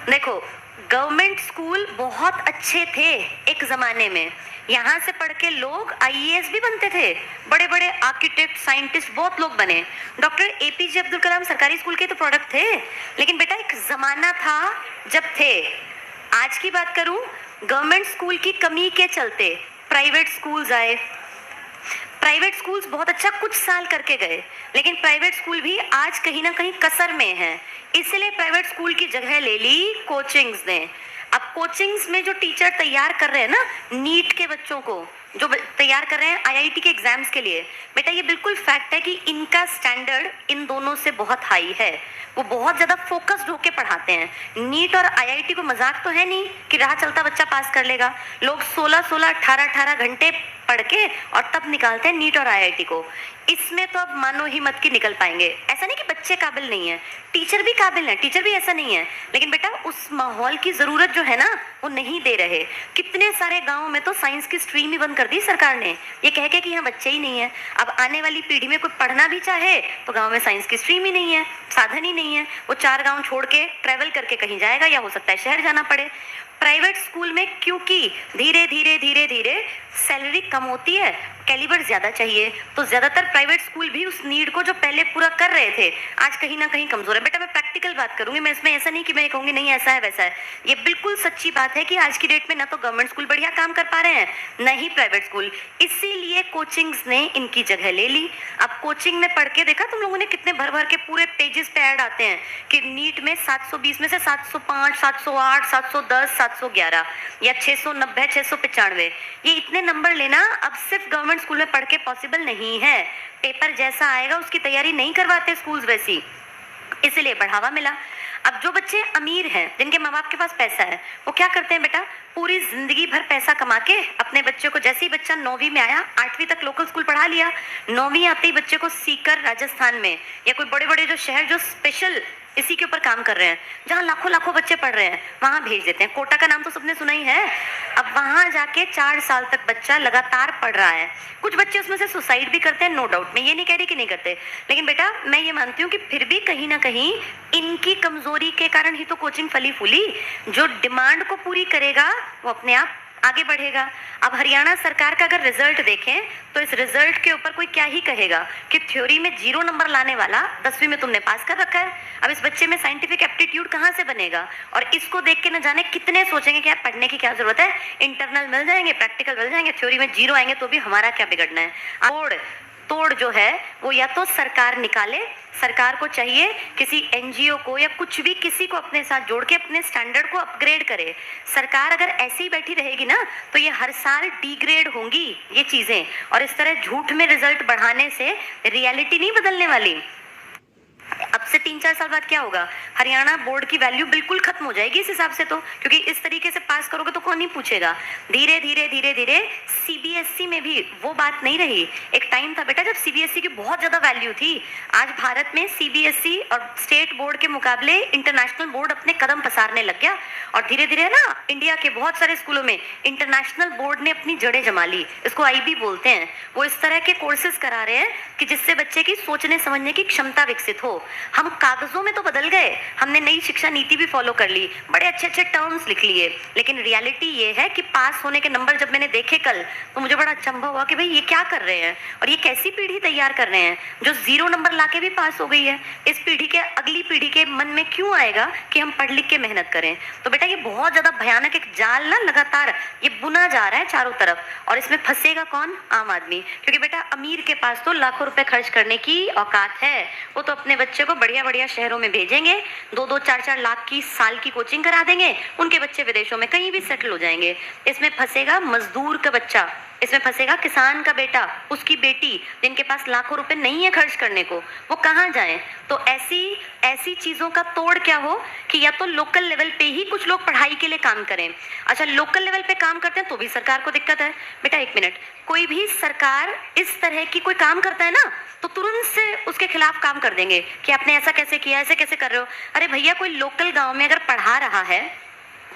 देखो, government school बहुत अच्छे थे एक ज़माने में। यहाँ से पढ़ के लोग आईएएस भी बनते थे, बड़े-बड़े आर्किटेक्ट, साइंटिस्ट बहुत लोग बने। डॉक्टर एपीजे अब्दुल कलाम सरकारी स्कूल के तो प्रोडक्ट थे, लेकिन बेटा एक ज़माना था जब थे। आज की बात करूँ, गवर्नमेंट स्कूल की कमी के चलते प्राइवेट स्कूल्स आए। प्राइवेट स्कूल्स बहुत अच्छा कुछ साल करके गए, लेकिन प्राइवेट स्कूल भी आज कहीं ना कहीं कसर में है। इसलिए प्राइवेट स्कूल की जगह ले ली कोचिंग्स ने। अब कोचिंग्स में जो टीचर तैयार कर रहे हैं ना, नीट के बच्चों को जो तैयार कर रहे हैं आईआईटी के एग्जाम्स के लिए, बेटा ये बिल्कुल फैक्ट है कि इनका स्टैंडर्ड इन दोनों से बहुत हाई है। वो बहुत ज़्यादा फोकस्ड होके पढ़ाते हैं। नीट और आईआईटी को मजाक तो है नहीं कि राह चलता बच्चा पास कर लेगा। लोग 16-16, 18-18 घंटे पढ़ के और तब निकालते हैं नीट और आईआईटी को। इसमें तो अब मानो ही मत कि निकल पाएंगे। ऐसा नहीं कि बच्चे काबिल नहीं है, टीचर भी काबिल है, टीचर भी ऐसा नहीं है, लेकिन बेटा उस माहौल की ज़रूरत जो है ना वो नहीं दे रहे। कितने सारे गाँव में तो साइंस की स्ट्रीम ही बंद कर दी सरकार ने, ये कह के कि यहाँ बच्चे ही नहीं है। अब आने वाली पीढ़ी में कोई पढ़ना भी चाहे तो गाँव में साइंस की स्ट्रीम ही नहीं है, साधन ही नहीं है। वो 4 गाँव छोड़ के ट्रैवल करके कहीं जाएगा, या हो सकता है शहर जाना पड़े। प्राइवेट स्कूल में क्योंकि धीरे धीरे धीरे धीरे सैलरी कम होती है, कैलिबर ज़्यादा चाहिए, तो ज़्यादातर प्राइवेट स्कूल भी उस नीड को जो पहले पूरा कर रहे थे आज कहीं ना कहीं कमज़ोर है। बेटा मैं प्रैक्टिकल बात करूंगी, मैं इसमें ऐसा नहीं कि मैं कहूँगी नहीं ऐसा है वैसा है। ये बिल्कुल सच्ची बात है कि आज की डेट में ना तो गवर्नमेंट स्कूल बढ़िया काम कर पा रहे हैं, न ही प्राइवेट स्कूल। इसीलिए कोचिंग्स ने इनकी जगह ले ली। अब कोचिंग में पढ़ के देखा तुम लोगों ने कितने भर भर के पूरे पेजेस पे ऐड आते हैं कि नीट में 720 में से 705, 708, 710, 711 या 690, 695, ये इतने नंबर लेना अब सिर्फ गवर्नमेंट स्कूल में पढ़ के पॉसिबल नहीं है। पेपर जैसा आएगा उसकी तैयारी नहीं करवाते स्कूल्स वैसी, इसलिए बढ़ावा मिला। अब जो बच्चे अमीर हैं, जिनके माँ बाप के पास पैसा है, वो क्या करते हैं बेटा, पूरी जिंदगी भर पैसा कमा के अपने बच्चे को, जैसे ही बच्चा 9वीं में आया 8वीं तक लोकल स्कूल पढ़ा लिया, 9वीं आते ही बच्चे को सीकर राजस्थान में या कोई बड़े बड़े जो शहर जो स्पेशल इसी के ऊपर काम कर रहे हैं, जहाँ लाखों लाखों बच्चे पढ़ रहे हैं, वहाँ भेज देते हैं। कोटा का नाम तो सबने सुना ही है। अब वहाँ जाके 4 साल तक बच्चा लगातार पढ़ रहा है। कुछ बच्चे उसमें से सुसाइड भी करते हैं, नो डाउट, मैं ये नहीं कह रही कि नहीं करते, लेकिन बेटा मैं ये मानती हूँ कि फिर भी कहीं ना कहीं इनकी कमजोरी के कारण ही तो कोचिंग फली फूली। जो डिमांड को पूरी करेगा वो अपने आप आगे बढ़ेगा। अब हरियाणा सरकार का अगर रिजल्ट देखें तो इस रिजल्ट के ऊपर कोई क्या ही कहेगा कि थ्योरी में 0 नंबर लाने वाला 10वीं में तुमने पास कर रखा है। अब इस बच्चे में साइंटिफिक एप्टीट्यूड कहाँ से बनेगा? और इसको देख के न जाने कितने सोचेंगे कि यार पढ़ने की क्या जरूरत है, इंटरनल मिल जाएंगे, प्रैक्टिकल मिल जाएंगे, थ्योरी में 0 आएंगे तो भी हमारा क्या बिगड़ना है। तोड़ जो है वो या तो सरकार निकाले, सरकार को चाहिए किसी एनजीओ को या कुछ भी किसी को अपने साथ जोड़ के अपने स्टैंडर्ड को अपग्रेड करे। सरकार अगर ऐसे ही बैठी रहेगी ना तो ये हर साल डिग्रेड होंगी ये चीजें, और इस तरह झूठ में रिजल्ट बढ़ाने से रियलिटी नहीं बदलने वाली। अब से 3-4 साल बाद क्या होगा, हरियाणा बोर्ड की वैल्यू बिल्कुल खत्म हो जाएगी इस हिसाब से, तो क्योंकि इस तरीके से पास करोगे तो कौन नहीं पूछेगा। धीरे धीरे धीरे धीरे सीबीएसई में भी वो बात नहीं रही। एक टाइम था बेटा जब सीबीएसई की बहुत ज्यादा वैल्यू थी। आज भारत में सीबीएसई और स्टेट बोर्ड के मुकाबले इंटरनेशनल बोर्ड अपने कदम पसारने लग गया, और धीरे धीरे ना इंडिया के बहुत सारे स्कूलों में इंटरनेशनल बोर्ड ने अपनी जड़ें जमा ली। इसको आईबी बोलते हैं। वो इस तरह के कोर्सेज करा रहे हैं कि जिससे बच्चे की सोचने समझने की क्षमता विकसित हो। हम कागजों में तो बदल गए, हमने नई शिक्षा नीति भी फॉलो कर ली, बड़े अच्छे अच्छे टर्म्स लिख लिए, लेकिन रियलिटी ये है कि पास होने के नंबर जब मैंने देखे कल तो मुझे बड़ा अचंभा हुआ कि भाई ये क्या कर रहे हैं और ये कैसी पीढ़ी तैयार कर रहे हैं जो 0 नंबर लाके भी पास हो गई है। इस पीढ़ी के अगली पीढ़ी के मन में क्यों आएगा कि हम पढ़ लिख के मेहनत करें? तो बेटा ये बहुत ज्यादा भयानक एक जाल ना लगातार ये बुना जा रहा है चारों तरफ, और इसमें फंसेगा कौन? आम आदमी। क्योंकि बेटा अमीर के पास तो लाखों रुपए खर्च करने की औकात है, वो तो अपने बच्चे को बढ़िया बढ़िया शहरों में भेजेंगे, 2-2, 4-4 लाख की साल की कोचिंग करा देंगे, उनके बच्चे विदेशों में कहीं भी सेटल हो जाएंगे। इसमें फंसेगा मजदूर का बच्चा, इसमें फंसेगा किसान का बेटा, उसकी बेटी, जिनके पास लाखों रुपए नहीं है खर्च करने को, वो कहाँ जाएं? तो ऐसी चीजों का तोड़ क्या हो कि या तो लोकल लेवल पे ही कुछ लोग पढ़ाई के लिए काम करें। अच्छा लोकल लेवल पे काम करते हैं तो भी सरकार को दिक्कत है। बेटा 1 मिनट, कोई भी सरकार इस तरह की कोई काम करता है ना तो तुरंत से उसके खिलाफ काम कर देंगे कि आपने ऐसा कैसे किया, ऐसे कैसे कर रहे हो। अरे भैया कोई लोकल गांव में अगर पढ़ा रहा है,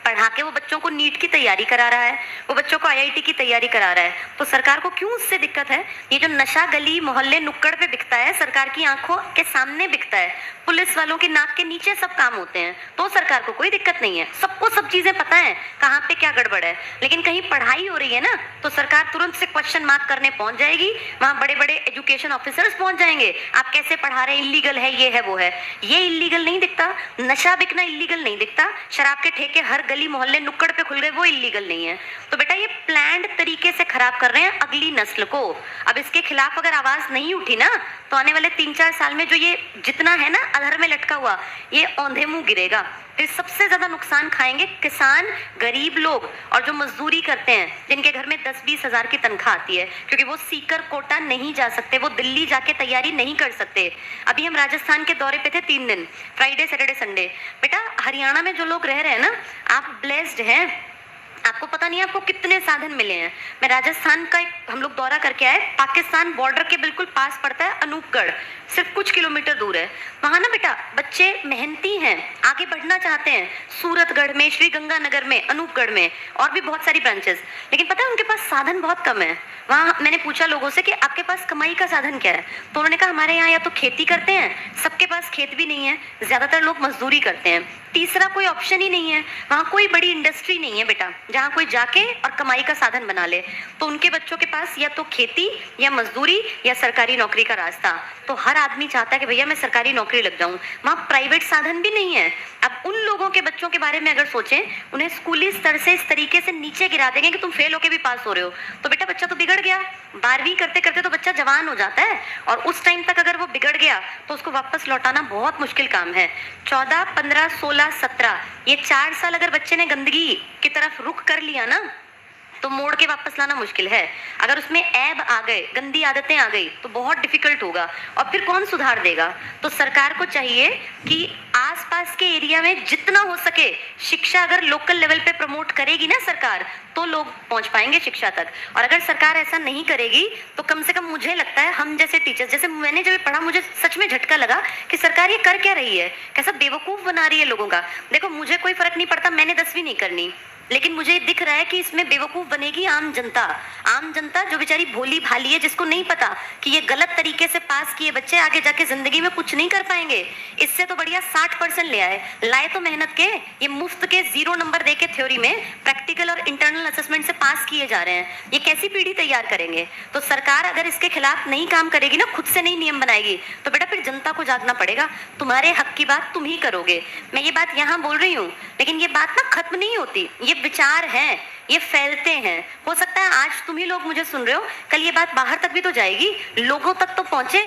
पढ़ा के वो बच्चों को नीट की तैयारी करा रहा है, वो बच्चों को आईआईटी की तैयारी करा रहा है, तो सरकार को क्यों उससे दिक्कत है? ये जो नशा गली मोहल्ले नुक्कड़ पे बिकता है, सरकार की आंखों के सामने बिकता है, पुलिस वालों की नाक के नीचे सब काम होते हैं, तो सरकार को कोई दिक्कत नहीं है। सबको सब चीजें पता है कहाँ पे क्या गड़बड़ है। लेकिन कहीं पढ़ाई हो रही है ना, तो सरकार तुरंत से क्वेश्चन मार्क करने पहुंच जाएगी, वहां बड़े बड़े एजुकेशन ऑफिसर्स पहुंच जाएंगे, आप कैसे पढ़ा रहे हैं, इलीगल है, ये है वो है। ये इलीगल नहीं दिखता, नशा बिकना इलीगल नहीं दिखता, शराब के ठेके हर गली मोहल्ले नुक्कड़ पे खुल गए, वो इलीगल नहीं है। तो बेटा ये प्लान्ड तरीके से खराब कर रहे हैं अगली नस्ल को। अब इसके खिलाफ अगर आवाज नहीं उठी ना, तो आने वाले 3-4 साल में जो ये जितना है ना अधर में लटका हुआ, ये औंधे मुंह गिरेगा। फिर सबसे ज्यादा नुकसान खाएंगे किसान, गरीब लोग और जो मजदूरी करते हैं, जिनके घर में 10-20 हजार की तनख्वाह आती है, क्योंकि वो सीकर कोटा नहीं जा सकते, वो दिल्ली जाके तैयारी नहीं कर सकते। अभी हम राजस्थान के दौरे पे थे 3 दिन, फ्राइडे सैटरडे संडे। बेटा हरियाणा में जो लोग रह रहे हैं ना, आप ब्लेस्ड हैं, आपको पता नहीं है आपको कितने साधन मिले हैं। मैं राजस्थान का हम लोग दौरा करके आए, पाकिस्तान बॉर्डर के बिल्कुल पास पड़ता है अनूपगढ़, सिर्फ कुछ किलोमीटर दूर है। वहां ना बेटा बच्चे मेहनती हैं, आगे बढ़ना चाहते हैं, सूरतगढ़ में, श्री गंगानगर में, अनूपगढ़ में और भी बहुत सारी ब्रांचेस, लेकिन पता है उनके पास साधन बहुत कम है। वहाँ मैंने पूछा लोगों से कि आपके पास कमाई का साधन क्या है, तो उन्होंने कहा हमारे यहाँ या तो खेती करते हैं, सबके पास खेत भी नहीं है, ज्यादातर लोग मजदूरी करते हैं, तीसरा कोई ऑप्शन ही नहीं है, वहाँ कोई बड़ी इंडस्ट्री नहीं है बेटा जहाँ कोई जाके और कमाई का साधन बना ले। तो उनके बच्चों के पास या तो खेती या मजदूरी या सरकारी नौकरी का रास्ता। तो हर आदमी चाहता है कि भैया मैं सरकारी नौकरी लग जाऊं, वहाँ प्राइवेट साधन भी नहीं है। अब उन लोगों के बच्चों के बारे में अगर सोचें, उन्हें स्कूली स्तर से इस तरीके से नीचे गिरा देंगे कि तुम फेल होके भी पास हो रहे हो, तो बेटा बच्चा तो बिगड़ गया। 12वीं करते करते तो बच्चा जवान हो जाता है, और उस टाइम तक अगर वो बिगड़ गया तो उसको वापस लौटाना बहुत मुश्किल काम है। 14, 15, 16, 17 ये 4 साल अगर बच्चे ने गंदगी की तरफ रुख कर लिया ना, तो मोड़ के वापस लाना मुश्किल है। अगर उसमें ऐब आ गए, गंदी आदतें आ गई, तो बहुत डिफिकल्ट होगा, और फिर कौन सुधार देगा। तो सरकार को चाहिए कि आसपास के एरिया में जितना हो सके शिक्षा अगर लोकल लेवल पे प्रमोट करेगी ना सरकार, तो लोग पहुंच पाएंगे शिक्षा तक। और अगर सरकार ऐसा नहीं करेगी, तो कम से कम मुझे लगता है हम जैसे टीचर्स, जैसे मैंने जब पढ़ा मुझे सच में झटका लगा कि सरकार ये कर क्या रही है, कैसा बेवकूफ बना रही है लोगों का। देखो मुझे कोई फर्क नहीं पड़ता, मैंने 10वीं नहीं करनी, लेकिन मुझे दिख रहा है कि इसमें बेवकूफ बनेगी आम जनता। आम जनता जो बेचारी भोली भाली है, जिसको नहीं पता कि ये गलत तरीके से पास किए बच्चे आगे जाके जिंदगी में कुछ नहीं कर पाएंगे। इससे तो बढ़िया 60% ले आए, लाए तो मेहनत के, ये मुफ्त के 0 नंबर दे के थ्योरी में प्रैक्टिकल और इंटरनल असेसमेंट से पास किए जा रहे हैं। ये कैसी पीढ़ी तैयार करेंगे। तो सरकार अगर इसके खिलाफ नहीं काम करेगी ना, खुद से नहीं नियम बनाएगी, तो बेटा फिर जनता को जागना पड़ेगा। तुम्हारे हक की बात तुम ही करोगे। मैं ये बात यहाँ बोल रही हूँ, लेकिन ये बात ना खत्म नहीं होती, ये विचार हैं, ये फैलते हैं। हो सकता है आज तुम ही लोग मुझे सुन रहे हो, कल ये बात बाहर तक भी तो जाएगी, लोगों तक तो पहुंचे।